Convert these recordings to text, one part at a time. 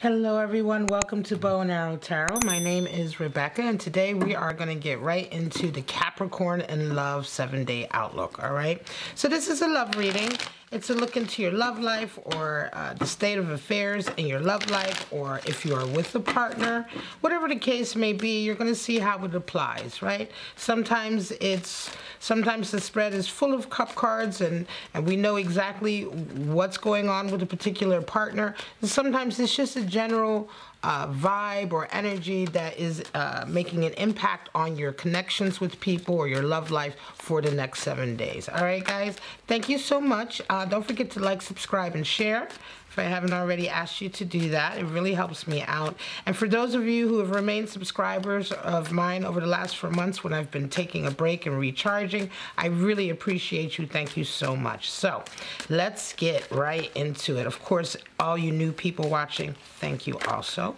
Hello everyone, welcome to Bow and Arrow Tarot. My name is Rebecca and today we are going to get right into the Capricorn and Love 7-day outlook, alright? So this is a love reading. It's a look into your love life or the state of affairs in your love life, or if you are with a partner, whatever the case may be, you're going to see how it applies, right? Sometimes the spread is full of cup cards and we know exactly what's going on with a particular partner. And sometimes it's just a general vibe or energy that is making an impact on your connections with people or your love life for the next 7 days. All right, guys, thank you so much. Don't forget to like, subscribe, and share. If I haven't already asked you to do that, it really helps me out. And for those of you who have remained subscribers of mine over the last 4 months when I've been taking a break and recharging, I really appreciate you. Thank you so much. So let's get right into it. Of course, all you new people watching, thank you also.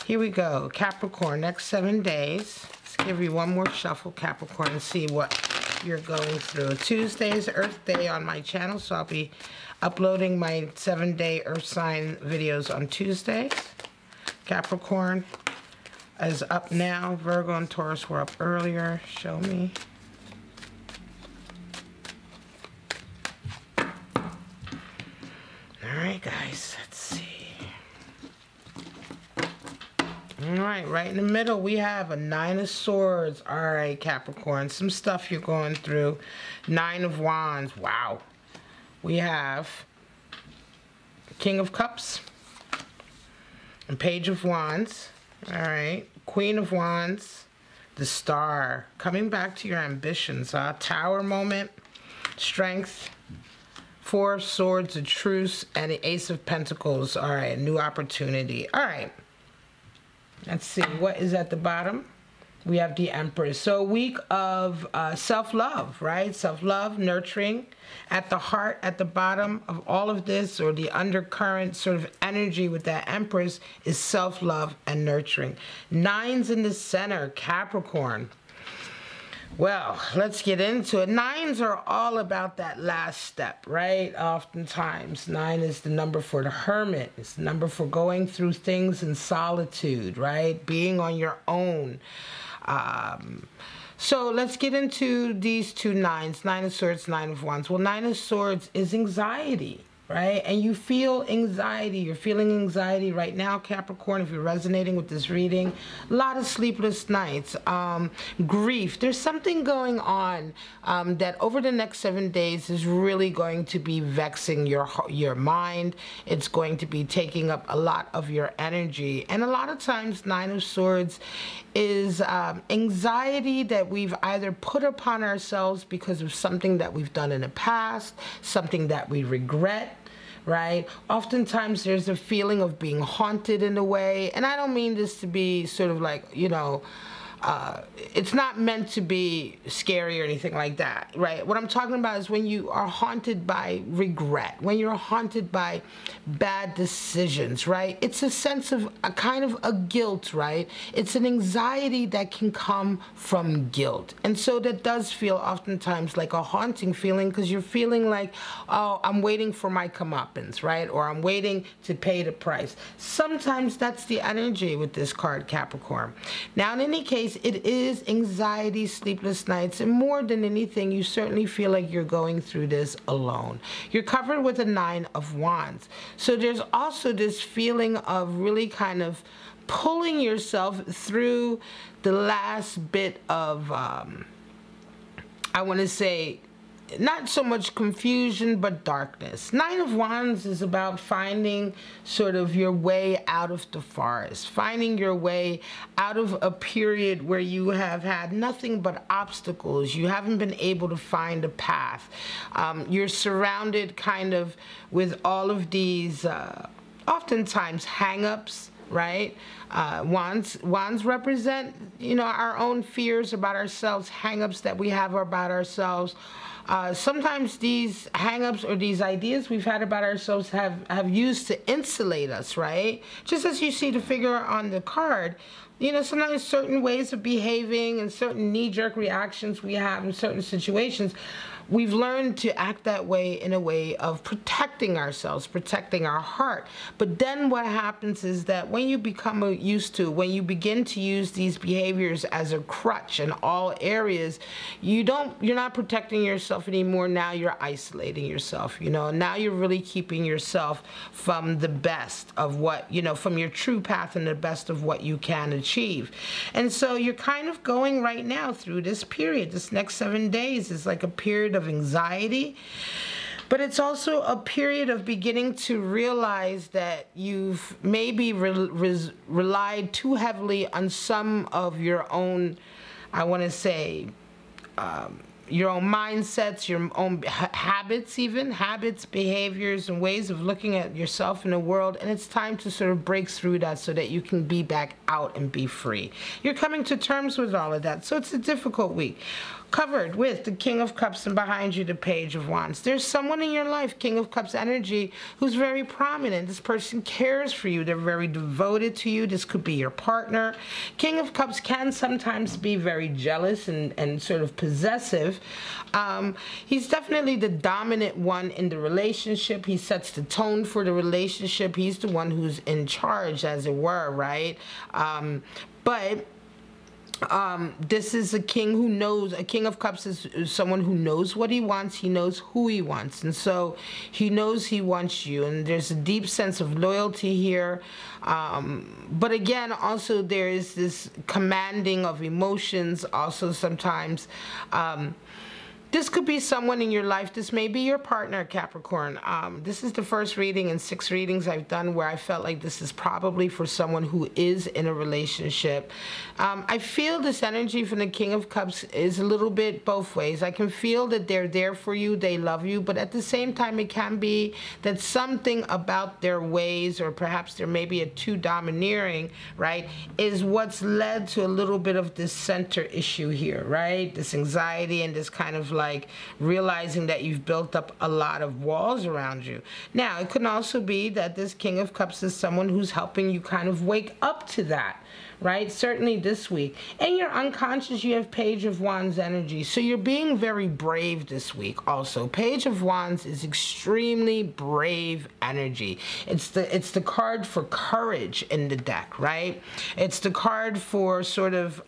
Here we go. Capricorn, next 7 days. Let's give you one more shuffle, Capricorn, and see what you're going through. Tuesday is Earth Day on my channel, so I'll be uploading my 7-day Earth sign videos on Tuesdays. Capricorn is up now. Virgo and Taurus were up earlier. Show me. Alright, guys, let's see. Alright, right in the middle we have a 9 of Swords. Alright, Capricorn, some stuff you're going through. 9 of Wands. Wow. We have King of Cups and Page of Wands. Alright, Queen of Wands, the Star. Coming back to your ambitions. Tower moment, Strength, 4 of Swords, a Truce, and the Ace of Pentacles. Alright, a new opportunity. Alright. Let's see, what is at the bottom? We have the Empress. So a week of self-love, right? Self-love, nurturing. At the heart, at the bottom of all of this, or the undercurrent sort of energy with that Empress, is self-love and nurturing. 9's in the center, Capricorn. Well, let's get into it. 9's are all about that last step, right? Oftentimes, 9 is the number for the hermit. It's the number for going through things in solitude, right? Being on your own. So let's get into these two 9's. 9 of Swords, 9 of Wands. Well, 9 of Swords is anxiety, right? And you feel anxiety. You're feeling anxiety right now, Capricorn, if you're resonating with this reading. A lot of sleepless nights. Grief. There's something going on that over the next 7 days is really going to be vexing your mind. It's going to be taking up a lot of your energy. And a lot of times, 9 of Swords is anxiety that we've either put upon ourselves because of something that we've done in the past, something that we regret, right? Oftentimes there's a feeling of being haunted in a way, and I don't mean this to be sort of like, you know, it's not meant to be scary or anything like that, right? What I'm talking about is when you are haunted by regret, when you're haunted by bad decisions, right? It's a sense of a kind of a guilt, right? It's an anxiety that can come from guilt. And so that does feel oftentimes like a haunting feeling, because you're feeling like, oh, I'm waiting for my comeuppance, right? Or I'm waiting to pay the price. Sometimes that's the energy with this card, Capricorn. Now, in any case, it is anxiety, sleepless nights, and more than anything, you certainly feel like you're going through this alone. You're covered with a 9 of Wands. So there's also this feeling of really kind of pulling yourself through the last bit of, I want to say, not so much confusion, but darkness. 9 of Wands is about finding sort of your way out of the forest, finding your way out of a period where you have had nothing but obstacles. You haven't been able to find a path. You're surrounded kind of with all of these, oftentimes, hang-ups, right? Wands represent, you know, our own fears about ourselves, hang-ups that we have about ourselves. Sometimes these hang-ups or these ideas we've had about ourselves have used to insulate us, right? Just as you see the figure on the card, you know, sometimes certain ways of behaving and certain knee-jerk reactions we have in certain situations we've learned to act that way in a way of protecting ourselves, protecting our heart. But then what happens is that when you become used to, when you begin to use these behaviors as a crutch in all areas, you're not protecting yourself anymore. Now you're isolating yourself, now you're really keeping yourself from the best of what, from your true path and the best of what you can achieve. And so you're kind of going right now through this period. This next 7 days is like a period of anxiety, but it's also a period of beginning to realize that you've maybe relied too heavily on some of your own, I want to say, your own mindsets, your own habits, behaviors, and ways of looking at yourself in the world. And it's time to sort of break through that so that you can be back out and be free. You're coming to terms with all of that. So it's a difficult week. Covered with the King of Cups and behind you the Page of Wands. There's someone in your life, King of Cups energy, who's very prominent. This person cares for you. They're very devoted to you. This could be your partner. King of Cups can sometimes be very jealous and sort of possessive. He's definitely the dominant one in the relationship. He sets the tone for the relationship. He's the one who's in charge, as it were, right? This is a king who knows. A King of Cups is someone who knows what he wants. He knows who he wants. And so he knows he wants you. And there's a deep sense of loyalty here. But again, also there is this commanding of emotions also sometimes. This could be someone in your life. This may be your partner, Capricorn. This is the first reading in 6 readings I've done where I felt like this is probably for someone who is in a relationship. I feel this energy from the King of Cups is a little bit both ways. I can feel that they're there for you, they love you, but at the same time it can be that something about their ways, or perhaps there may be a too domineering, right, is what's led to a little bit of this center issue here, right? This anxiety and this kind of like realizing that you've built up a lot of walls around you. Now, it could also be that this King of Cups is someone who's helping you kind of wake up to that, right? Certainly this week. In your unconscious, you have Page of Wands energy. So you're being very brave this week also. Page of Wands is extremely brave energy. It's the card for courage in the deck, right? It's the card for sort of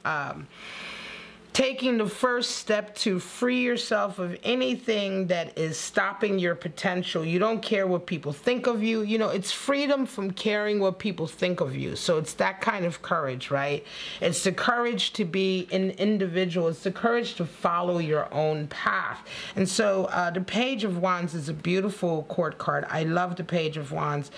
taking the first step to free yourself of anything that is stopping your potential. You don't care what people think of you. It's freedom from caring what people think of you. So it's that kind of courage, right? It's the courage to be an individual. It's the courage to follow your own path. And so the Page of Wands is a beautiful court card. I love the Page of Wands.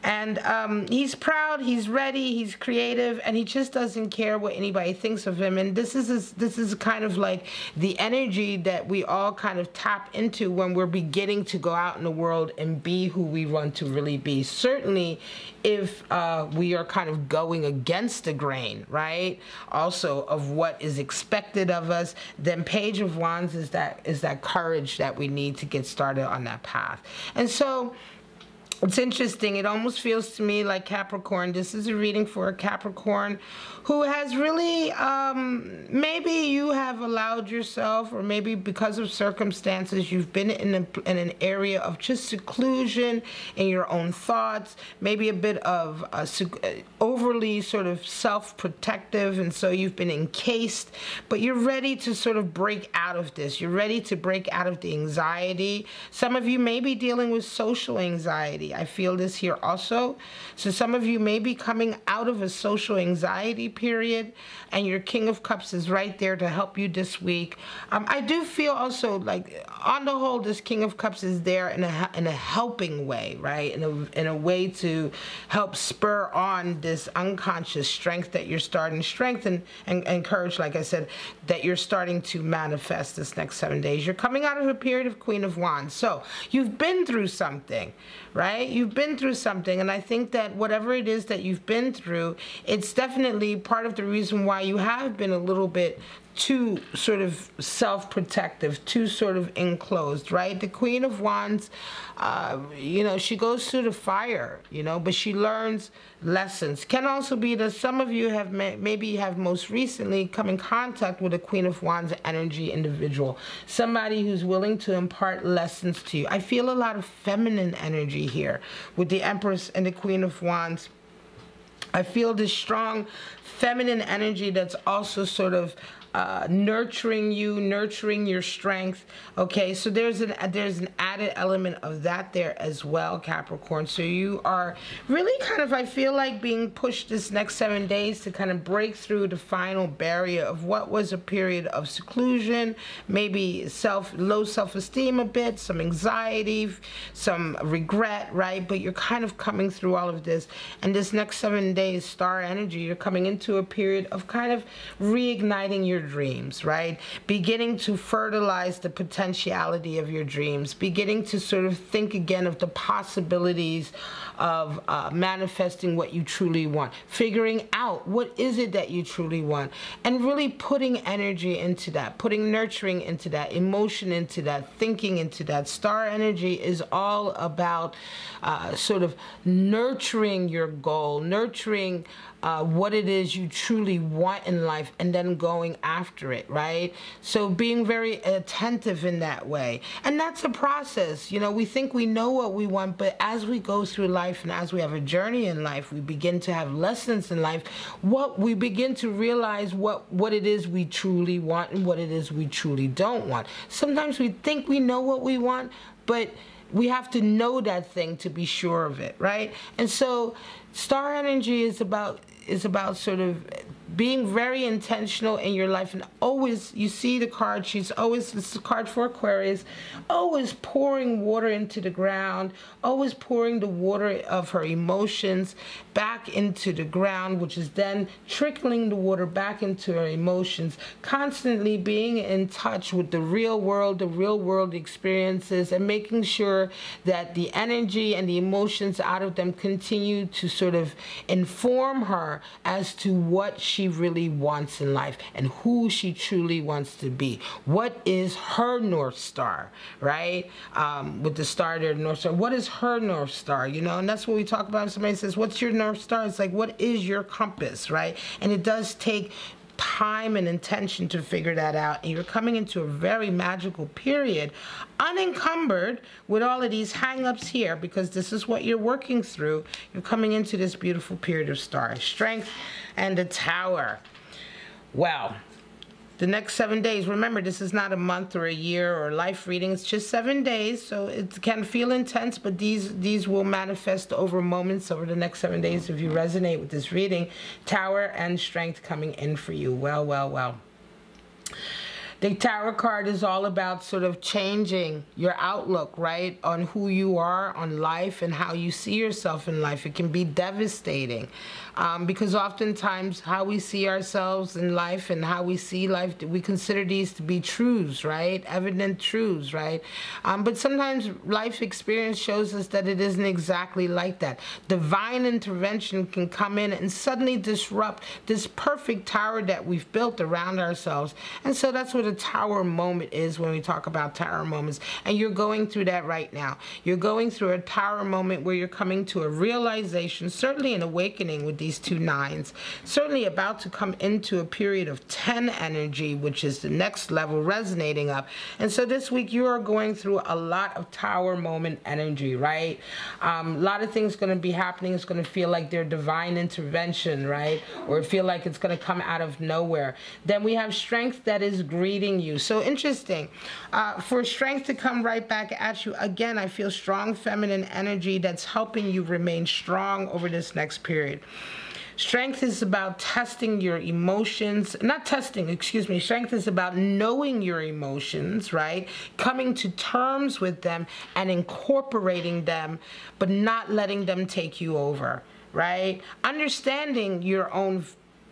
And he's proud, he's ready, he's creative, and he just doesn't care what anybody thinks of him. And this is kind of like the energy that we all kind of tap into when we're beginning to go out in the world and be who we want to really be. Certainly if we are kind of going against the grain, right? Also of what is expected of us, then Page of Wands is that courage that we need to get started on that path. And so it's interesting. It almost feels to me like Capricorn. This is a reading for a Capricorn who has really, maybe you have allowed yourself, or maybe because of circumstances, you've been in an area of just seclusion in your own thoughts, maybe a bit of overly sort of self-protective, and so you've been encased, but you're ready to sort of break out of this. You're ready to break out of the anxiety. Some of you may be dealing with social anxiety. I feel this here also. So some of you may be coming out of a social anxiety period, and your King of Cups is right there to help you this week. I do feel also like on the whole this King of Cups is there in a helping way, right? In a way to help spur on this unconscious strength that you're starting, strength and courage, like I said, that you're starting to manifest this next 7 days. You're coming out of a period of Queen of Wands. So you've been through something, right? You've been through something, and I think that whatever it is that you've been through, it's definitely part of the reason why you have been a little bit too sort of self-protective, too sort of enclosed, right? The Queen of Wands, you know, she goes through the fire, you know, but she learns lessons. Can also be that some of you have maybe have most recently come in contact with a Queen of Wands energy individual, somebody who's willing to impart lessons to you. I feel a lot of feminine energy here with the Empress and the Queen of Wands. I feel this strong feminine energy that's also sort of nurturing you, nurturing your strength. Okay, so there's an added element of that there as well, Capricorn. So you are really kind of, I feel like, being pushed this next 7 days to kind of break through the final barrier of what was a period of seclusion, maybe low self-esteem a bit, some anxiety, some regret, right? But you're kind of coming through all of this, and this next 7 days, star energy, you're coming into a period of kind of reigniting your dreams, right? Beginning to fertilize the potentiality of your dreams, beginning to sort of think again of the possibilities of manifesting what you truly want, figuring out what is it that you truly want, and really putting energy into that, putting nurturing into that, emotion into that, thinking into that. Star energy is all about sort of nurturing your goal, nurturing what it is you truly want in life, and then going after it, right? So being very attentive in that way. And that's a process. You know, we think we know what we want, but as we go through life and as we have a journey in life, we begin to have lessons in life. We begin to realize what it is we truly want and what it is we truly don't want. Sometimes we think we know what we want, but we have to know that thing to be sure of it, right? And so star energy is about sort of being very intentional in your life, and always, you see the card, she's always, this is a card for Aquarius, always pouring water into the ground, always pouring the water of her emotions back into the ground, which is then trickling the water back into her emotions, constantly being in touch with the real world experiences, and making sure that the energy and the emotions out of them continue to sort of inform her as to what she really wants in life and who she truly wants to be. What is her North Star, right? With the star there, North Star. What is her North Star, you know? And that's what we talk about. Somebody says, what's your North Star? It's like, what is your compass, right? And it does take time and intention to figure that out, and you're coming into a very magical period, unencumbered with all of these hang-ups here, because this is what you're working through. You're coming into this beautiful period of star strength and the Tower. Well, the next 7 days, remember, this is not a month or a year or life reading, it's just 7 days, so it can feel intense, but these will manifest over moments over the next 7 days if you resonate with this reading. Tower and strength coming in for you. Well, well, well. The Tower card is all about sort of changing your outlook, right, on who you are, on life, and how you see yourself in life. It can be devastating because oftentimes how we see ourselves in life and how we see life, we consider these to be truths, right, evident truths, right? But sometimes life experience shows us that it isn't exactly like that. Divine intervention can come in and suddenly disrupt this perfect tower that we've built around ourselves. And so that's what a tower moment is when we talk about tower moments. And you're going through that right now. You're going through a tower moment where you're coming to a realization, certainly an awakening with these 2 nines, certainly about to come into a period of 10 energy, which is the next level resonating up. And so this week you are going through a lot of tower moment energy, right? A lot of things going to be happening. It's going to feel like they're divine intervention, right? Or feel like it's going to come out of nowhere. Then we have strength that is greeting you. So interesting. For strength to come right back at you, again, I feel strong feminine energy that's helping you remain strong over this next period. Strength is about testing your emotions, not testing, excuse me. Strength is about knowing your emotions, right? Coming to terms with them and incorporating them, but not letting them take you over, right? Understanding your own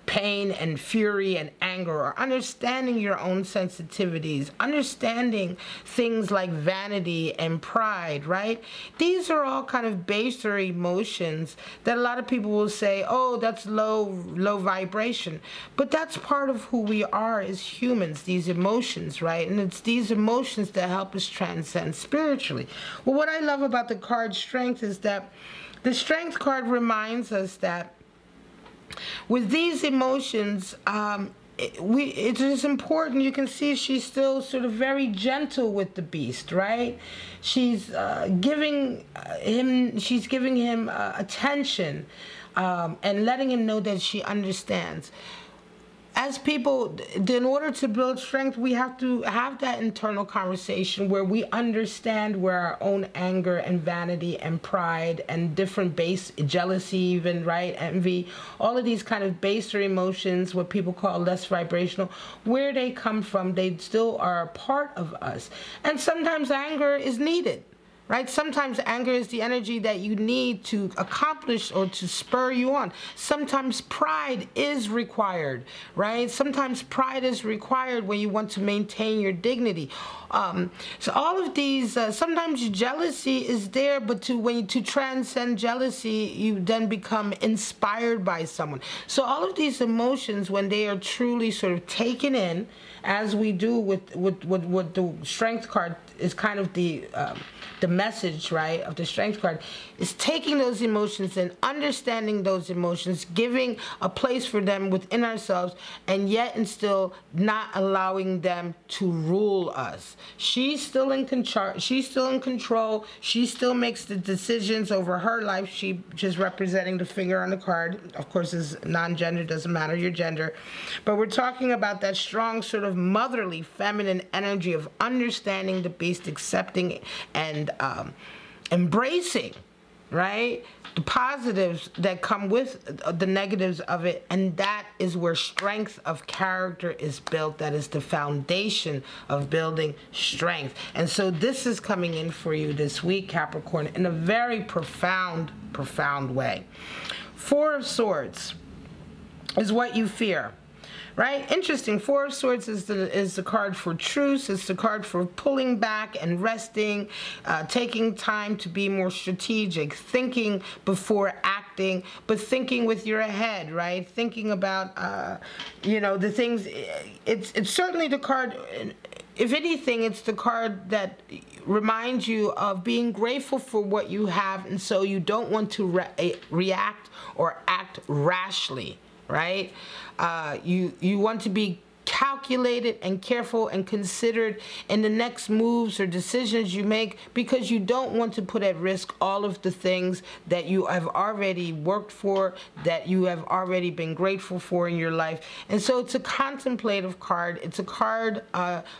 pain and fury and anger, or understanding your own sensitivities, understanding things like vanity and pride, right? These are all kind of baser emotions that a lot of people will say, oh, that's low vibration. But that's part of who we are as humans, these emotions, right? And it's these emotions that help us transcend spiritually. Well, what I love about the card Strength is that the Strength card reminds us that with these emotions, it is important. You can see she's still sort of very gentle with the beast, right? She's giving him attention and letting him know that she understands. As people, in order to build strength, we have to have that internal conversation where we understand where our own anger and vanity and pride and different base, jealousy even, right, envy, all of these kind of baser emotions, what people call less vibrational, where they come from. They still are a part of us. And sometimes anger is needed. Right? Sometimes anger is the energy that you need to accomplish or to spur you on. Sometimes pride is required, right? Sometimes pride is required when you want to maintain your dignity. So all of these, sometimes jealousy is there, but to transcend jealousy, you then become inspired by someone. So all of these emotions, when they are truly sort of taken in, as we do with the Strength card, is kind of the message, right, of the Strength card, is taking those emotions and understanding those emotions, giving a place for them within ourselves, and yet and still not allowing them to rule us. She's still in control. She's still in control. She still makes the decisions over her life. She just representing the figure on the card. Of course, is non-gender, doesn't matter your gender. But we're talking about that strong sort of motherly, feminine energy of understanding the beast, accepting and embracing, right, the positives that come with the negatives of it. And that is where strength of character is built. That is the foundation of building strength. And so this is coming in for you this week, Capricorn, in a very profound way. Four of Swords is what you fear. Right? Interesting. Four of Swords is the card for truce. It's the card for pulling back and resting, taking time to be more strategic, thinking before acting, but thinking with your head, right? Thinking about, you know, the things. It's certainly the card. If anything, it's the card that reminds you of being grateful for what you have, and so you don't want to react or act rashly. Right? You want to be calculated and careful and considered in the next moves or decisions you make, because you don't want to put at risk all of the things that you have already worked for, that you have already been grateful for in your life. And so it's a contemplative card. It's a card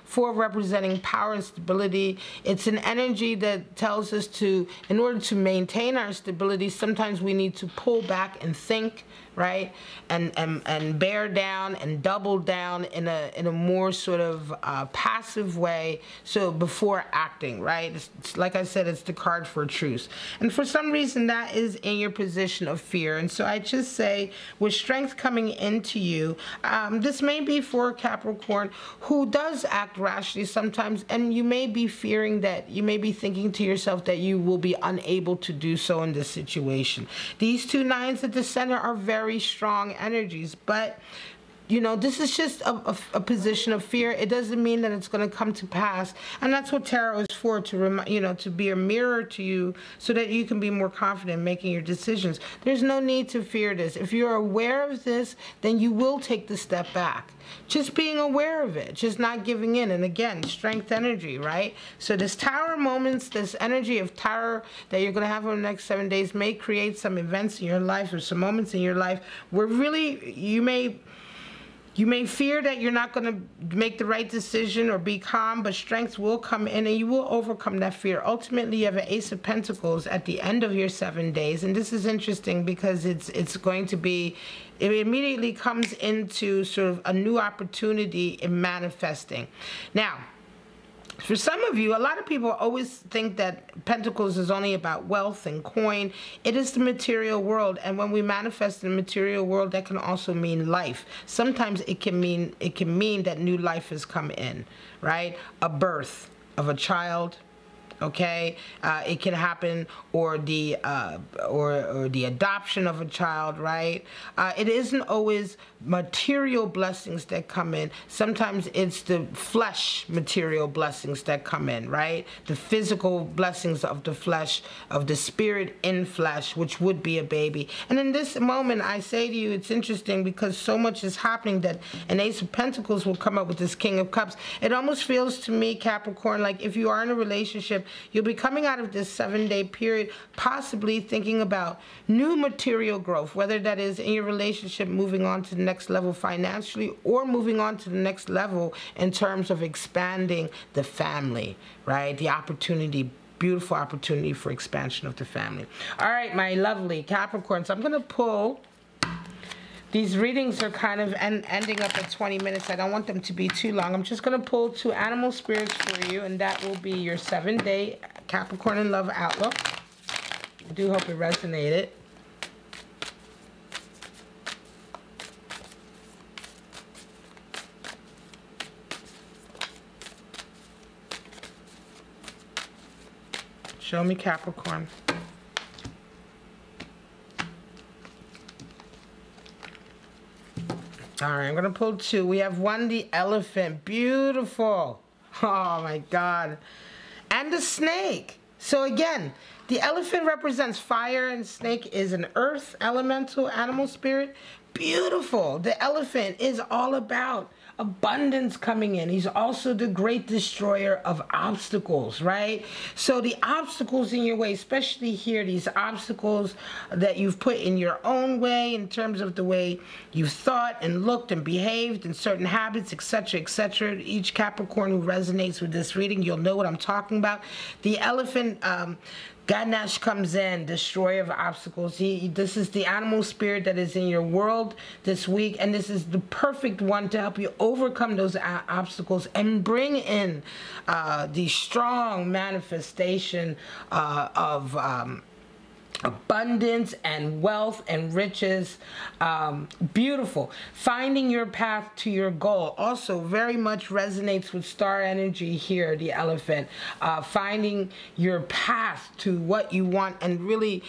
for representing power and stability. It's an energy that tells us to, in order to maintain our stability, sometimes we need to pull back and think, right, and bear down and double down in a more sort of passive way, so before acting, right? It's, like I said, it's the card for truce. And for some reason that is in your position of fear. And so I just say, with strength coming into you, this may be for Capricorn who does act rashly sometimes, and you may be fearing that, you may be thinking to yourself that you will be unable to do so in this situation. These two nines at the center are very strong energies, but you know, this is just a position of fear. It doesn't mean that it's going to come to pass. And that's what tarot is for, to remind, you know, to be a mirror to you so that you can be more confident in making your decisions. There's no need to fear this. If you're aware of this, then you will take the step back. Just being aware of it, just not giving in. And again, strength energy, right? So this tower moments, this energy of tower that you're going to have over the next 7 days may create some events in your life or some moments in your life where really you may fear that you're not going to make the right decision or be calm, but strength will come in and you will overcome that fear. Ultimately, you have an Ace of Pentacles at the end of your 7 days. And this is interesting because it's going to be, it immediately comes into sort of a new opportunity in manifesting. Now, For some of you, a lot of people always think that Pentacles is only about wealth and coin. It is the material world, and when we manifest in the material world, that can also mean life. Sometimes it can mean that new life has come in, right? A birth of a child. Okay, it can happen, or the adoption of a child, right? It isn't always material blessings that come in. Sometimes it's the flesh material blessings that come in, right? The physical blessings of the flesh, of the spirit in flesh, which would be a baby. And in this moment, I say to you, it's interesting because so much is happening that an Ace of Pentacles will come up with this King of Cups. It almost feels to me, Capricorn, like if you are in a relationship, you'll be coming out of this 7-day period possibly thinking about new material growth, whether that is in your relationship, moving on to the next level financially, or moving on to the next level in terms of expanding the family, right? The opportunity, beautiful opportunity for expansion of the family. All right, my lovely Capricorn. So I'm going to pull. These readings are kind of ending up at 20 minutes. I don't want them to be too long. I'm just going to pull 2 animal spirits for you, and that will be your 7-day Capricorn in love outlook. I do hope it resonated. Show me, Capricorn. All right, I'm going to pull 2. We have 1, the elephant. Beautiful. Oh, my God. And the snake. So, again, the elephant represents fire, and snake is an earth elemental animal spirit. Beautiful. The elephant is all about abundance coming in. He's also the great destroyer of obstacles, right? So the obstacles in your way, especially here, these obstacles that you've put in your own way in terms of the way you've thought and looked and behaved and certain habits, etc., etc. Each Capricorn who resonates with this reading, you'll know what I'm talking about. The elephant, Ganesh comes in, destroyer of obstacles. This is the animal spirit that is in your world this week, and this is the perfect one to help you overcome those obstacles and bring in the strong manifestation of abundance and wealth and riches. Beautiful. Finding your path to your goal also very much resonates with star energy here, the elephant. Finding your path to what you want and really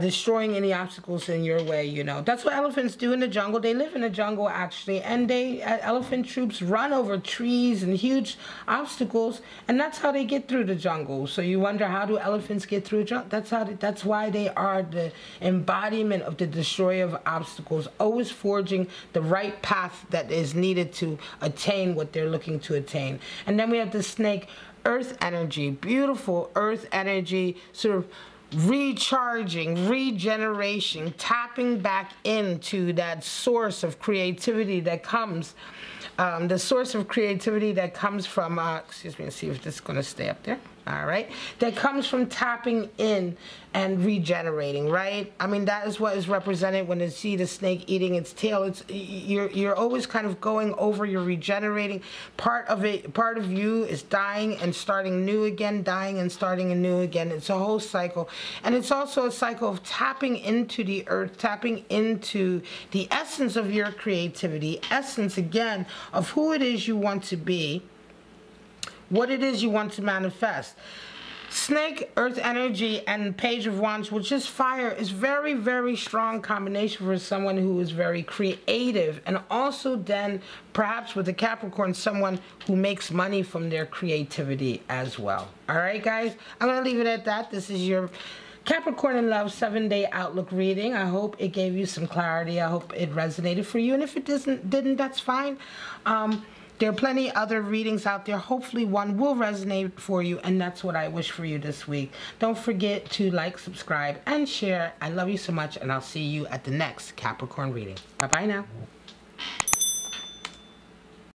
destroying any obstacles in your way, you know. That's what elephants do in the jungle. They live in the jungle, actually, and elephant troops run over trees and huge obstacles, and that's how they get through the jungle. So you wonder, how do elephants get through a jungle? That's why they are the embodiment of the destroyer of obstacles, always forging the right path that is needed to attain what they're looking to attain. And then we have the snake, earth energy, beautiful earth energy, sort of recharging, regeneration, tapping back into that source of creativity that comes, the source of creativity that comes from, excuse me, let's see if this is going to stay up there. All right, that comes from tapping in and regenerating, right? I mean, that is what is represented when you see the snake eating its tail. It's you're always kind of going over, you're regenerating. Part of you is dying and starting new again, dying and starting anew again. It's a whole cycle, and it's also a cycle of tapping into the earth, tapping into the essence of your creativity, essence again of who it is you want to be, what it is you want to manifest. Snake, earth energy, and Page of Wands, which is fire, is very, very strong combination for someone who is very creative, and also then perhaps with the Capricorn, someone who makes money from their creativity as well. All right, guys, I'm going to leave it at that. This is your Capricorn in Love 7-day outlook reading. I hope it gave you some clarity. I hope it resonated for you, and if it didn't, that's fine. There are plenty other readings out there. Hopefully one will resonate for you, and that's what I wish for you this week. Don't forget to like, subscribe, and share. I love you so much, and I'll see you at the next Capricorn reading. Bye-bye now.